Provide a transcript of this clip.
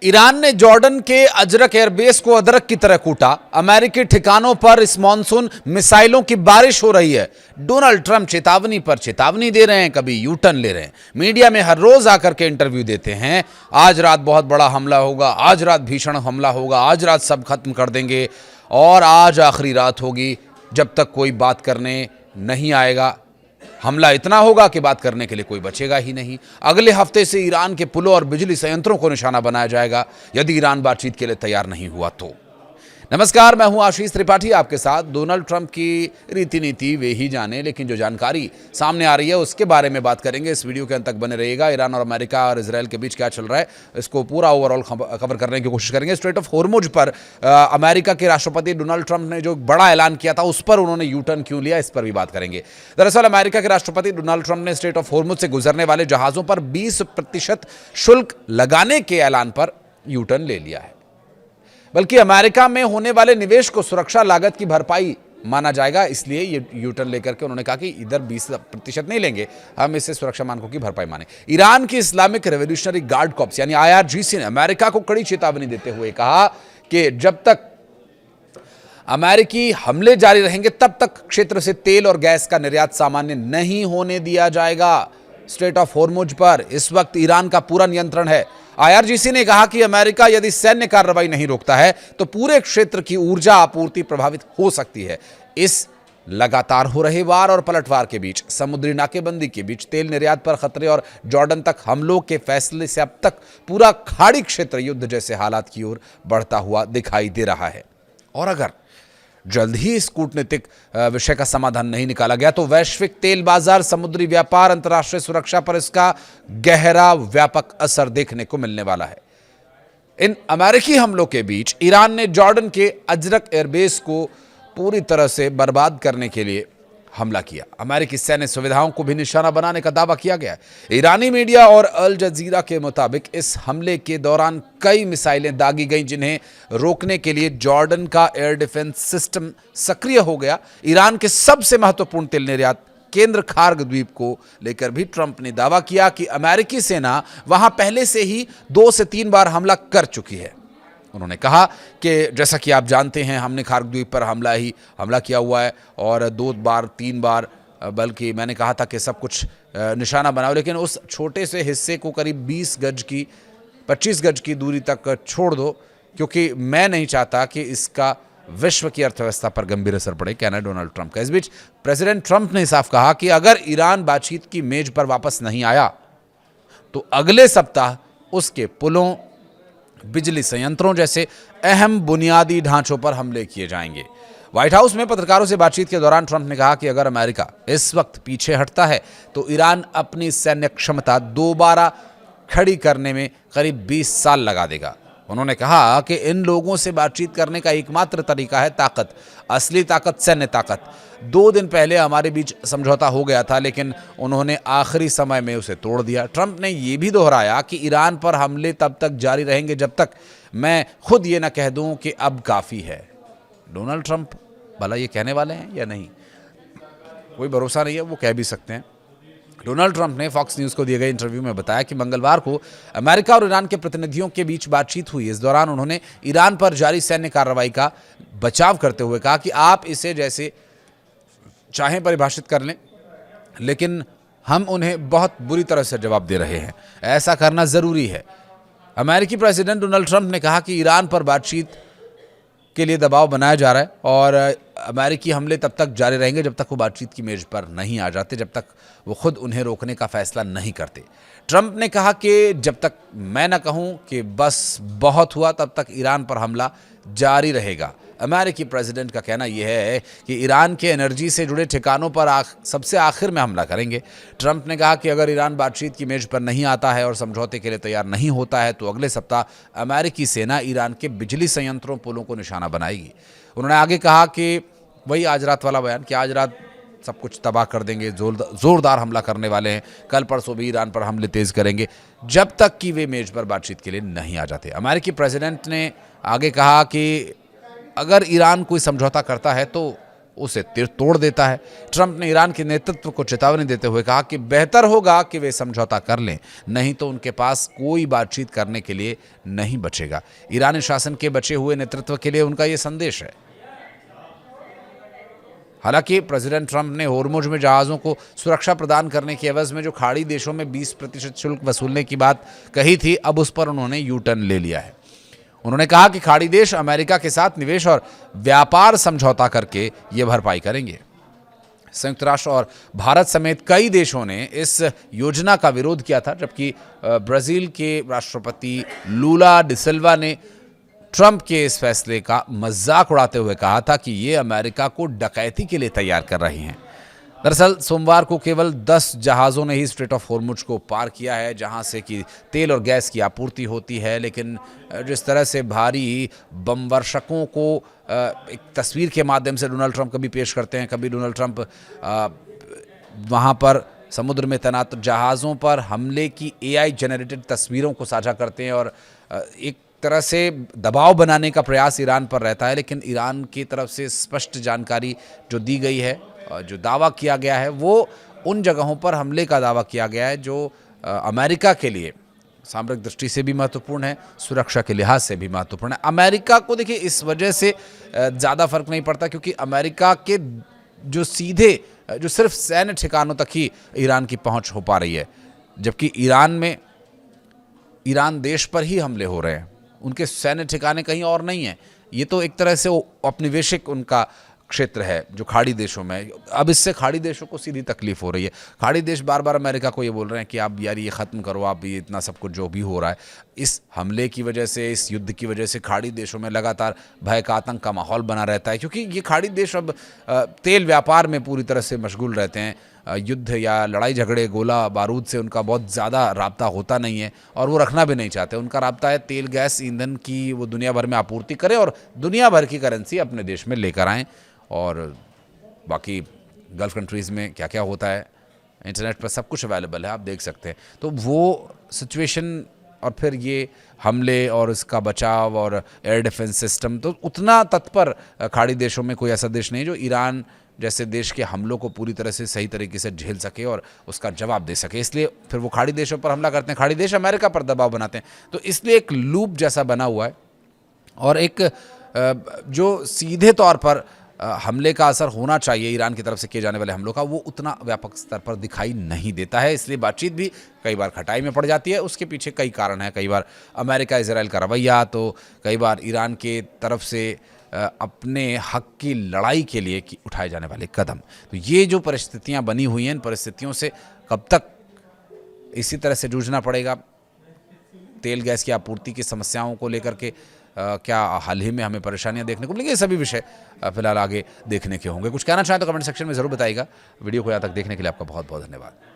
Iran ने Jordan के Ajrak airbase को अदरक की तरह कूटा। अमेरिकी ठिकानों पर इस मॉनसून मिसाइलों की बारिश हो रही है। डोनाल्ड ट्रंप चेतावनी पर चेतावनी दे रहे हैं, कभी यू टर्न ले रहे हैं। मीडिया में हर रोज आकर के इंटरव्यू देते हैं। आज रात बहुत बड़ा हमला होगा, आज रात भीषण हमला होगा, आज रात सब खत्म कर देंगे और आज आखिरी रात होगी जब तक कोई बात करने नहीं आएगा। हमला इतना होगा कि बात करने के लिए कोई बचेगा ही नहीं। अगले हफ्ते से ईरान के पुलों और बिजली संयंत्रों को निशाना बनाया जाएगा यदि ईरान बातचीत के लिए तैयार नहीं हुआ तो। नमस्कार, मैं हूं आशीष त्रिपाठी आपके साथ। डोनाल्ड ट्रंप की रीति नीति वे ही जाने, लेकिन जो जानकारी सामने आ रही है उसके बारे में बात करेंगे। इस वीडियो के अंत तक बने रहिएगा। ईरान और अमेरिका और इजरायल के बीच क्या चल रहा है इसको पूरा ओवरऑल कवर करने की कोशिश करेंगे। स्ट्रेट ऑफ होर्मुज पर अमेरिका के राष्ट्रपति डोनाल्ड ट्रंप ने जो बड़ा ऐलान किया था उस पर उन्होंने यू टर्न क्यों लिया, इस पर भी बात करेंगे। दरअसल अमेरिका के राष्ट्रपति डोनाल्ड ट्रंप ने स्ट्रेट ऑफ होर्मुज से गुजरने वाले जहाजों पर 20% शुल्क लगाने के ऐलान पर यू टर्न ले लिया है। बल्कि अमेरिका में होने वाले निवेश को सुरक्षा लागत की भरपाई माना जाएगा, इसलिए ये यू टर्न लेकर के उन्होंने कहा कि इधर 20% नहीं लेंगे, हम इसे सुरक्षा मानकों की भरपाई माने। ईरान की इस्लामिक रेवोल्यूशनरी गार्ड कॉर्प्स यानी IRGC ने अमेरिका को कड़ी चेतावनी देते हुए कहा कि जब तक अमेरिकी हमले जारी रहेंगे तब तक क्षेत्र से तेल और गैस का निर्यात सामान्य नहीं होने दिया जाएगा। स्ट्रेट ऑफ होर्मुज पर इस वक्त ईरान का पूरा नियंत्रण है। IRGC ने कहा कि अमेरिका यदि सैन्य कार्रवाई नहीं रोकता है तो पूरे क्षेत्र की ऊर्जा आपूर्ति प्रभावित हो सकती है। इस लगातार हो रहे वार और पलटवार के बीच, समुद्री नाकेबंदी के बीच, तेल निर्यात पर खतरे और जॉर्डन तक हमलों के फैसले से अब तक पूरा खाड़ी क्षेत्र युद्ध जैसे हालात की ओर बढ़ता हुआ दिखाई दे रहा है। और अगर जल्द ही इस कूटनीतिक विषय का समाधान नहीं निकाला गया तो वैश्विक तेल बाजार, समुद्री व्यापार, अंतर्राष्ट्रीय सुरक्षा पर इसका गहरा व्यापक असर देखने को मिलने वाला है। इन अमेरिकी हमलों के बीच ईरान ने जॉर्डन के अजरक एयरबेस को पूरी तरह से बर्बाद करने के लिए हमला किया। अमेरिकी सैन्य सुविधाओं को भी निशाना बनाने का दावा किया गया है। ईरानी मीडिया और अल जजीरा के मुताबिक इस हमले के दौरान कई मिसाइलें दागी गईं, जिन्हें रोकने के लिए जॉर्डन का एयर डिफेंस सिस्टम सक्रिय हो गया। ईरान के सबसे महत्वपूर्ण तेल निर्यात केंद्र खार्ग द्वीप को लेकर भी ट्रंप ने दावा किया कि अमेरिकी सेना वहां पहले से ही 2 से 3 बार हमला कर चुकी है। उन्होंने कहा कि जैसा कि आप जानते हैं, हमने खार्ग द्वीप पर हमला किया हुआ है और 2 बार 3 बार, बल्कि मैंने कहा था कि सब कुछ निशाना बनाओ, लेकिन उस छोटे से हिस्से को करीब 25 गज की दूरी तक छोड़ दो, क्योंकि मैं नहीं चाहता कि इसका विश्व की अर्थव्यवस्था पर गंभीर असर पड़े, कहना डोनाल्ड ट्रंप का। इस बीच प्रेसिडेंट ट्रंप ने साफ कहा कि अगर ईरान बातचीत की मेज पर वापस नहीं आया तो अगले सप्ताह उसके पुलों, बिजली संयंत्रों जैसे अहम बुनियादी ढांचों पर हमले किए जाएंगे। व्हाइट हाउस में पत्रकारों से बातचीत के दौरान ट्रंप ने कहा कि अगर अमेरिका इस वक्त पीछे हटता है तो ईरान अपनी सैन्य क्षमता दोबारा खड़ी करने में करीब 20 साल लगा देगा। उन्होंने कहा कि इन लोगों से बातचीत करने का एकमात्र तरीका है ताकत, असली ताकत, सैन्य ताकत। 2 दिन पहले हमारे बीच समझौता हो गया था, लेकिन उन्होंने आखिरी समय में उसे तोड़ दिया। ट्रंप ने यह भी दोहराया कि ईरान पर हमले तब तक जारी रहेंगे जब तक मैं खुद ये ना कह दूं कि अब काफ़ी है। डोनाल्ड ट्रंप भला ये कहने वाले हैं या नहीं, कोई भरोसा नहीं है, वो कह भी सकते हैं। डोनाल्ड ट्रंप ने फॉक्स न्यूज़ को दिए गए इंटरव्यू में बताया कि मंगलवार को अमेरिका और ईरान के प्रतिनिधियों के बीच बातचीत हुई। इस दौरान उन्होंने ईरान पर जारी सैन्य कार्रवाई का बचाव करते हुए कहा कि आप इसे जैसे चाहें परिभाषित कर लें, लेकिन हम उन्हें बहुत बुरी तरह से जवाब दे रहे हैं। ऐसा करना ज़रूरी है। अमेरिकी प्रेसिडेंट डोनाल्ड ट्रंप ने कहा कि ईरान पर बातचीत के लिए दबाव बनाया जा रहा है और अमेरिकी हमले तब तक जारी रहेंगे जब तक वो बातचीत की मेज पर नहीं आ जाते, जब तक वो खुद उन्हें रोकने का फैसला नहीं करते। ट्रंप ने कहा कि जब तक मैं न कहूं कि बस बहुत हुआ तब तक ईरान पर हमला जारी रहेगा। अमेरिकी प्रेसिडेंट का कहना यह है कि ईरान के एनर्जी से जुड़े ठिकानों पर सबसे आखिर में हमला करेंगे। ट्रंप ने कहा कि अगर ईरान बातचीत की मेज पर नहीं आता है और समझौते के लिए तैयार नहीं होता है तो अगले सप्ताह अमेरिकी सेना ईरान के बिजली संयंत्रों, पुलों को निशाना बनाएगी। उन्होंने आगे कहा कि वही आज रात वाला बयान कि आज रात सब कुछ तबाह कर देंगे, जोरदार हमला करने वाले हैं, कल परसों भी ईरान पर हमले तेज करेंगे, जब तक कि वे मेज पर बातचीत के लिए नहीं आ जाते। अमेरिकी प्रेसिडेंट ने आगे कहा कि अगर ईरान कोई समझौता करता है तो उसे तोड़ देता है। ट्रंप ने ईरान के नेतृत्व को चेतावनी देते हुए कहा कि बेहतर होगा कि वे समझौता कर लें, नहीं तो उनके पास कोई बातचीत करने के लिए नहीं बचेगा। ईरानी शासन के बचे हुए नेतृत्व के लिए उनका यह संदेश है। हालांकि प्रेसिडेंट ट्रंप ने होर्मुज में जहाज़ों को सुरक्षा प्रदान करने की एवज में जो खाड़ी देशों में 20% शुल्क वसूलने की बात कही थी, अब उस पर उन्होंने यू टर्न ले लिया है। उन्होंने कहा कि खाड़ी देश अमेरिका के साथ निवेश और व्यापार समझौता करके ये भरपाई करेंगे। संयुक्त राष्ट्र और भारत समेत कई देशों ने इस योजना का विरोध किया था, जबकि ब्राजील के राष्ट्रपति लूला डिसिल्वा ने ट्रंप के इस फैसले का मजाक उड़ाते हुए कहा था कि ये अमेरिका को डकैती के लिए तैयार कर रही हैं। दरअसल सोमवार को केवल 10 जहाज़ों ने ही स्ट्रेट ऑफ होर्मुज को पार किया है, जहां से कि तेल और गैस की आपूर्ति होती है। लेकिन जिस तरह से भारी बम वर्षकों को एक तस्वीर के माध्यम से डोनाल्ड ट्रंप कभी पेश करते हैं, कभी डोनाल्ड ट्रंप वहां पर समुद्र में तैनात जहाज़ों पर हमले की AI जनरेटेड तस्वीरों को साझा करते हैं और एक तरह से दबाव बनाने का प्रयास ईरान पर रहता है। लेकिन ईरान की तरफ से स्पष्ट जानकारी जो दी गई है, जो दावा किया गया है, वो उन जगहों पर हमले का दावा किया गया है जो अमेरिका के लिए सामरिक दृष्टि से भी महत्वपूर्ण है, सुरक्षा के लिहाज से भी महत्वपूर्ण है। अमेरिका को देखिए इस वजह से ज़्यादा फर्क नहीं पड़ता क्योंकि अमेरिका के जो सिर्फ सैन्य ठिकानों तक ही ईरान की पहुंच हो पा रही है, जबकि ईरान देश पर ही हमले हो रहे हैं, उनके सैन्य ठिकाने कहीं और नहीं है। ये तो एक तरह से औपनिवेशिक उनका क्षेत्र है जो खाड़ी देशों में। अब इससे खाड़ी देशों को सीधी तकलीफ हो रही है। खाड़ी देश बार बार अमेरिका को ये बोल रहे हैं कि आप यार ये ख़त्म करो, आप ये इतना सब कुछ जो भी हो रहा है, इस हमले की वजह से, इस युद्ध की वजह से खाड़ी देशों में लगातार भय का आतंक का माहौल बना रहता है, क्योंकि ये खाड़ी देश अब तेल व्यापार में पूरी तरह से मशगूल रहते हैं। युद्ध या लड़ाई झगड़े, गोला बारूद से उनका बहुत ज़्यादा राब्ता होता नहीं है और वो रखना भी नहीं चाहते। उनका राब्ता है तेल, गैस, ईंधन की वो दुनिया भर में आपूर्ति करें और दुनिया भर की करेंसी अपने देश में लेकर आएँ। और बाकी गल्फ़ कंट्रीज़ में क्या क्या होता है, इंटरनेट पर सब कुछ अवेलेबल है, आप देख सकते हैं। तो वो सिचुएशन और फिर ये हमले और इसका बचाव और एयर डिफेंस सिस्टम, तो उतना तत्पर खाड़ी देशों में कोई ऐसा देश नहीं जो ईरान जैसे देश के हमलों को पूरी तरह से सही तरीके से झेल सके और उसका जवाब दे सके। इसलिए फिर वो खाड़ी देशों पर हमला करते हैं, खाड़ी देश अमेरिका पर दबाव बनाते हैं। तो इसलिए एक लूप जैसा बना हुआ है और एक जो सीधे तौर पर हमले का असर होना चाहिए ईरान की तरफ से किए जाने वाले हमलों का, वो उतना व्यापक स्तर पर दिखाई नहीं देता है। इसलिए बातचीत भी कई बार खटाई में पड़ जाती है। उसके पीछे कई कारण हैं। कई बार अमेरिका इजराइल का रवैया, तो कई बार ईरान के तरफ से अपने हक की लड़ाई के लिए उठाए जाने वाले कदम। तो ये जो परिस्थितियां बनी हुई हैं, इन परिस्थितियों से कब तक इसी तरह से जूझना पड़ेगा। तेल गैस की आपूर्ति की समस्याओं को लेकर के क्या हाल ही में हमें परेशानियां देखने को मिलेंगी, ये सभी विषय फिलहाल आगे देखने के होंगे। कुछ कहना चाहें तो कमेंट सेक्शन में ज़रूर बताइएगा। वीडियो को यहाँ तक देखने के लिए आपका बहुत बहुत धन्यवाद।